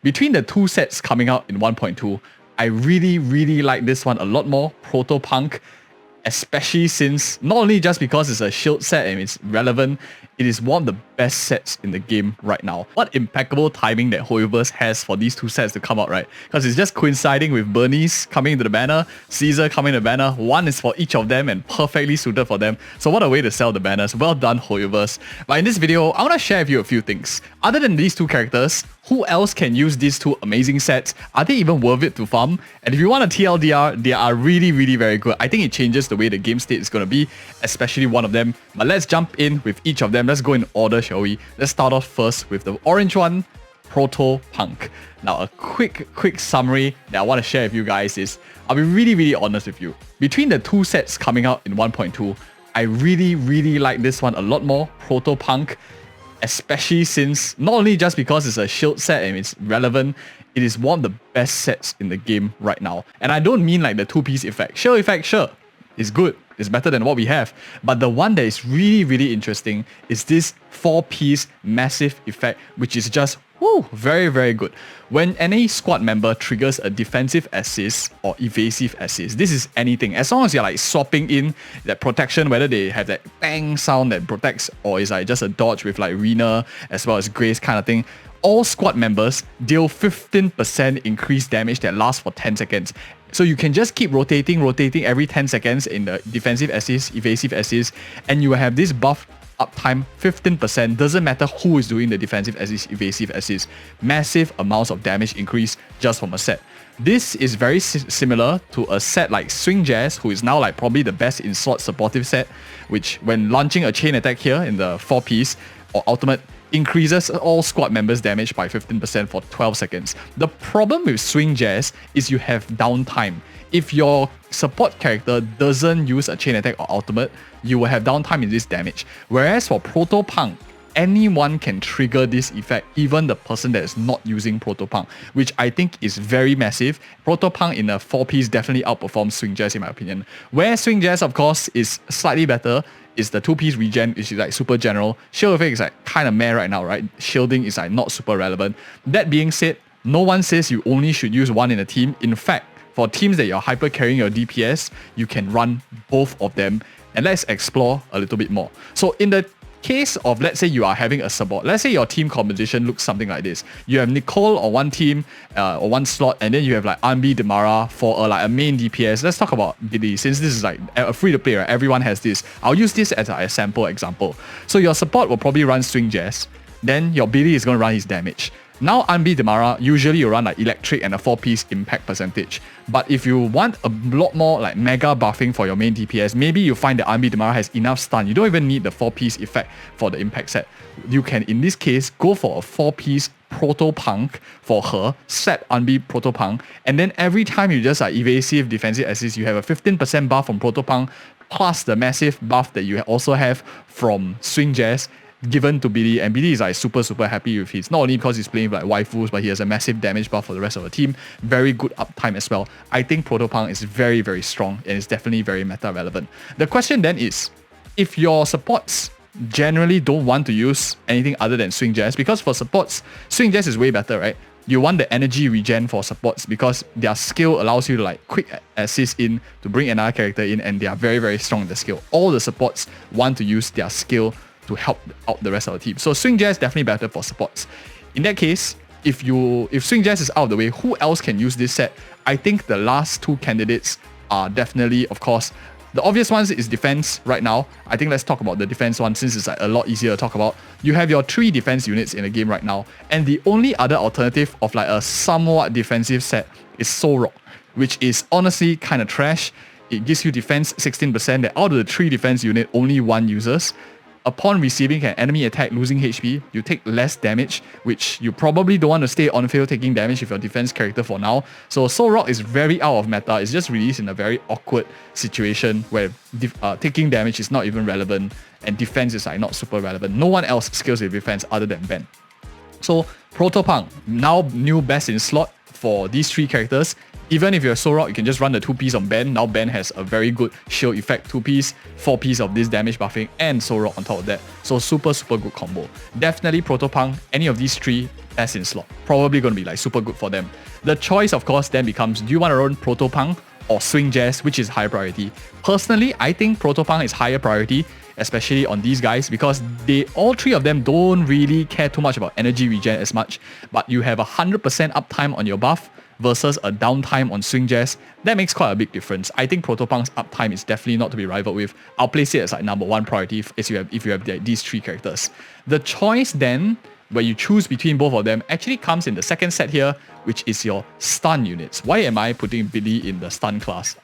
Between the two sets coming out in 1.2, I really like this one a lot more, Proto Punk, especially since not only just because it's a shield set and it's relevant, it is one of the best sets in the game right now. What impeccable timing that Hoyoverse has for these two sets to come out, right? Because it's just coinciding with Bernie's coming into the banner, Caesar coming to the banner. One is for each of them and perfectly suited for them. So what a way to sell the banners. Well done, Hoyoverse. But in this video, I want to share with you a few things. Other than these two characters, who else can use these two amazing sets? Are they even worth it to farm? And if you want a TLDR, they are really very good. I think it changes the way the game state is going to be, especially one of them. But let's jump in with each of them. Let's go in order, shall we? Let's start off first with the orange one, Proto Punk. Now, a quick summary that I want to share with you guys is, I'll be really honest with you. Between the two sets coming out in 1.2, I really like this one a lot more, Proto Punk, especially since not only just because it's a shield set and it's relevant, it is one of the best sets in the game right now. And I don't mean like the two-piece effect. Shield effect, sure, it's good. It's better than what we have. But the one that is really interesting is this 4-piece massive effect, which is just very good. When any squad member triggers a defensive assist or evasive assist, this is anything. As long as you're like swapping in that protection, whether they have that bang sound that protects or is like just a dodge with like Rena as well as Grace kind of thing, all squad members deal 15% increased damage that lasts for 10 seconds. So you can just keep rotating every 10 seconds in the defensive assist, evasive assist, and you will have this buff uptime 15%. Doesn't matter who is doing the defensive assist, evasive assist. Massive amounts of damage increase just from a set. This is very similar to a set like Swing Jazz, who is now like probably the best in slot supportive set, which when launching a chain attack here in the 4-piece or ultimate, increases all squad members' damage by 15% for 12 seconds. The problem with Swing Jazz is you have downtime. If your support character doesn't use a chain attack or ultimate, you will have downtime in this damage. Whereas for Proto Punk, anyone can trigger this effect, even the person that is not using Proto Punk, which I think is very massive. Proto Punk in a 4-piece definitely outperforms Swing Jazz in my opinion. Where Swing Jazz, of course, is slightly better is the 2-piece regen, which is like super general. Shield effect is like kind of meh right now, right? Shielding is like not super relevant. That being said, no one says you only should use one in a team. In fact, for teams that you're hyper carrying your DPS, you can run both of them. And let's explore a little bit more. So in the case of, let's say you are having a support, let's say your team composition looks something like this. You have Nicole on one team or one slot, and then you have like Anbi Demara for like a main DPS. Let's talk about Billy, since this is like a free to play, right? Everyone has this. I'll use this as a sample example. So your support will probably run Swing Jazz, then your Billy is going to run his damage. Now Anbi Demara, usually you run like electric and a 4-piece impact percentage. But if you want a lot more like mega buffing for your main DPS, maybe you find that Anbi Demara has enough stun. You don't even need the 4-piece effect for the impact set. You can, in this case, go for a 4-piece Proto Punk for her, set Anbi Proto Punk, and then every time you just like evasive defensive assist, you have a 15% buff from Proto Punk, plus the massive buff that you also have from Swing Jazz, given to Billy, and Billy is like super happy with his, not only because he's playing with like waifus, but he has a massive damage buff for the rest of the team. Very good uptime as well. I think Proto Punk is very strong and it's definitely very meta relevant. The question then is, if your supports generally don't want to use anything other than Swing Jazz, because for supports, Swing Jazz is way better, right? You want the energy regen for supports because their skill allows you to like quick assist in to bring another character in, and they are very strong in the skill. All the supports want to use their skill to help out the rest of the team. So Swing Jazz definitely better for supports. In that case, if Swing Jazz is out of the way, who else can use this set? I think the last two candidates are definitely, of course, the obvious ones is defense right now. I think let's talk about the defense one since it's like a lot easier to talk about. You have your 3 defense units in the game right now, and the only other alternative of like a somewhat defensive set is Soul Rock, which is honestly kind of trash. It gives you defense 16%, that out of the 3 defense unit, only 1 uses. Upon receiving an enemy attack losing HP, you take less damage, which you probably don't want to stay on field taking damage with your defense character for now. So Soul Rock is very out of meta. It's just released in a very awkward situation where taking damage is not even relevant and defense is like not super relevant. No one else scales with defense other than Ben. So Proto Punk, now new best in slot for these 3 characters. Even if you're Sorok, you can just run the 2-piece on Ben. Now Ben has a very good shield effect 2-piece, 4-piece of this damage buffing, and Sorok on top of that. So super good combo. Definitely Proto Punk, any of these 3 as in slot. Probably going to be like super good for them. The choice of course then becomes, do you want to run Proto Punk or Swing Jazz, which is higher priority? Personally, I think Proto Punk is higher priority, especially on these guys, because all 3 of them don't really care too much about energy regen as much, but you have 100% uptime on your buff versus a downtime on Swing Jazz. That makes quite a big difference. I think Proto Punk's uptime is definitely not to be rivaled with. I'll place it as like number 1 priority if you have these 3 characters. The choice then, where you choose between both of them, actually comes in the second set here, which is your stun units. Why am I putting Billy in the stun class?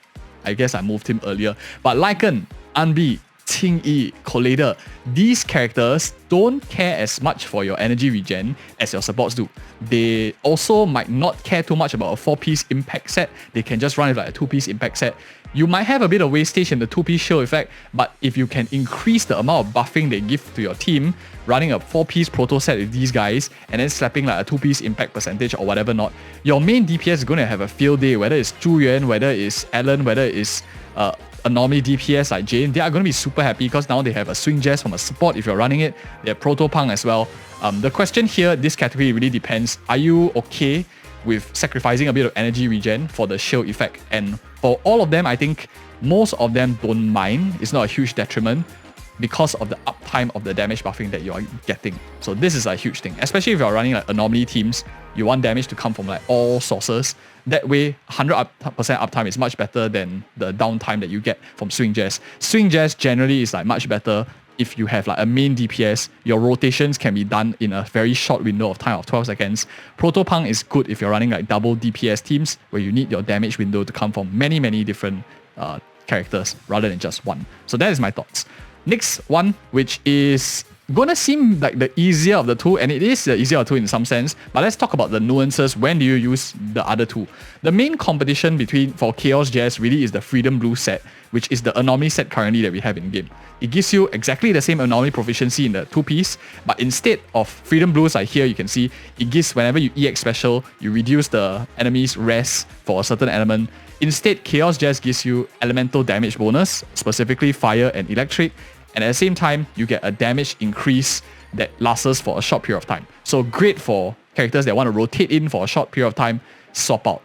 I guess I moved him earlier. But Lycan, Anbi, Qingyi, Collider, these characters don't care as much for your energy regen as your supports do. They also might not care too much about a 4-piece impact set. They can just run it like a 2-piece impact set. You might have a bit of wastage in the 2-piece shield effect, but if you can increase the amount of buffing they give to your team, running a 4-piece proto set with these guys, and then slapping like a 2-piece impact percentage or whatever not, your main DPS is going to have a field day, whether it's Zhu Yuan, whether it's Alan, whether it's Anomaly DPS like Jane. They are going to be super happy because now they have a Swing Jazz from a support if you're running it. They have Proto Punk as well. The question here, this category really depends. Are you okay with sacrificing a bit of energy regen for the shield effect? And for all of them, I think most of them don't mind. It's not a huge detriment because of the uptime of the damage buffing that you are getting. So this is a huge thing, especially if you're running like Anomaly teams. You want damage to come from like all sources. That way, 100% uptime is much better than the downtime that you get from Swing Jazz. Swing Jazz generally is like much better if you have like a main DPS. Your rotations can be done in a very short window of time of 12 seconds. Proto Punk is good if you're running like double DPS teams where you need your damage window to come from many different characters rather than just one. So that is my thoughts. Next one, which is gonna seem like the easier of the two, and it is the easier of the two in some sense, but let's talk about the nuances. When do you use the other two? The main competition for Chaos Jazz really is the Freedom Blue set, which is the Anomaly set currently that we have in game. It gives you exactly the same Anomaly proficiency in the 2-piece, but instead of Freedom Blues like here, you can see it gives whenever you EX special, you reduce the enemy's res for a certain element. Instead, Chaos Jazz gives you elemental damage bonus, specifically fire and electric, and at the same time, you get a damage increase that lasts for a short period of time. So great for characters that want to rotate in for a short period of time, swap out.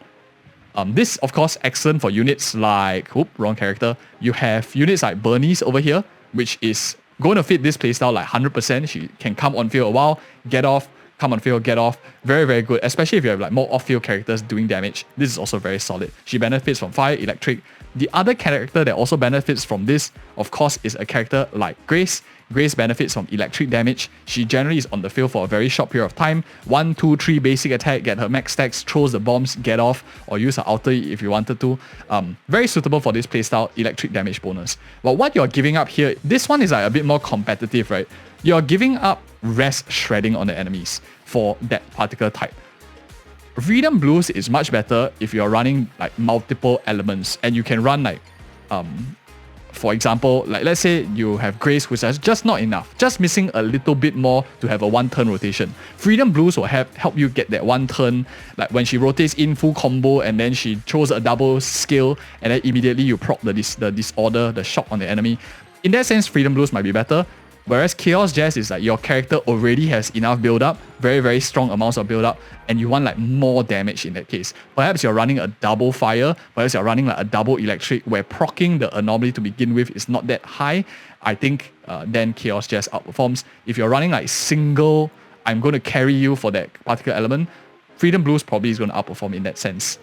This, of course, excellent for units like... wrong character. You have units like Bernice over here, which is going to fit this playstyle like 100%. She can come on field a while, get off, come on field, get off. Very good, especially if you have like more off-field characters doing damage. This is also very solid. She benefits from fire, electric. The other character that also benefits from this, of course, is a character like Grace. Grace benefits from electric damage. She generally is on the field for a very short period of time. 1, 2, 3 basic attack, get her max stacks, throws the bombs, get off, or use her alter if you wanted to. Very suitable for this playstyle, electric damage bonus. But what you're giving up here, this one is like a bit more competitive, right? You're giving up rest shredding on the enemies for that particular type. Freedom Blues is much better if you're running like multiple elements and you can run like for example, like let's say you have Grace which is just not enough, just missing a little bit more to have a 1-turn rotation. Freedom Blues will help you get that 1 turn, like when she rotates in full combo and then she throws a double skill and then immediately you proc the disorder, the shock on the enemy. In that sense, Freedom Blues might be better. Whereas Chaos Jazz is like your character already has enough build up, very strong amounts of build up, and you want like more damage in that case. Perhaps you're running a double fire, perhaps you're running like a double electric where proccing the Anomaly to begin with is not that high. I think then Chaos Jazz outperforms. If you're running like single, I'm going to carry you for that particular element, Freedom Blues probably is going to outperform in that sense.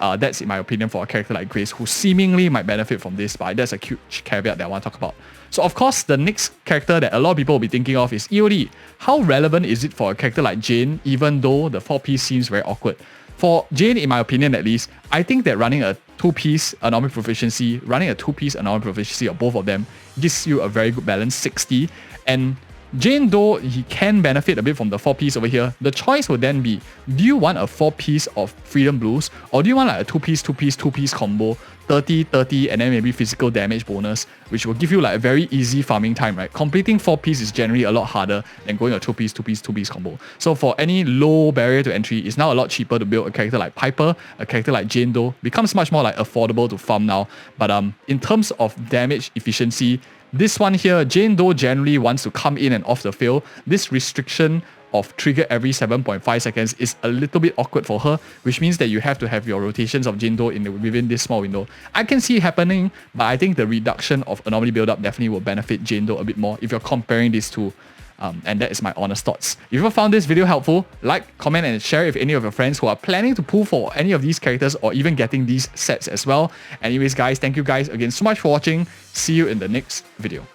That's in my opinion for a character like Grace, who seemingly might benefit from this, but that's a huge caveat that I want to talk about. So of course, the next character that a lot of people will be thinking of is EOD. How relevant is it for a character like Jane, even though the 4-piece seems very awkward? For Jane, in my opinion at least, I think that running a 2-piece Anomaly proficiency, running a 2-piece Anomaly proficiency of both of them gives you a very good balance, 60. And Jane Doe, he can benefit a bit from the 4-piece over here. The choice would then be, do you want a 4-piece of Freedom Blues, or do you want like a 2-piece combo, 30, 30, and then maybe physical damage bonus, which will give you like a very easy farming time, right? Completing 4-piece is generally a lot harder than going a 2-piece combo. So for any low barrier to entry, it's now a lot cheaper to build a character like Piper, a character like Jane Doe, becomes much more like affordable to farm now. But in terms of damage efficiency, this one here, Jane Doe generally wants to come in and off the field. This restriction of trigger every 7.5 seconds is a little bit awkward for her, which means that you have to have your rotations of Jane Doe within this small window. I can see it happening, but I think the reduction of Anomaly build-up definitely will benefit Jane Doe a bit more if you're comparing these two. And that is my honest thoughts. If you found this video helpful, like, comment, and share with any of your friends who are planning to pull for any of these characters or even getting these sets as well. Anyways, guys, thank you guys again so much for watching. See you in the next video.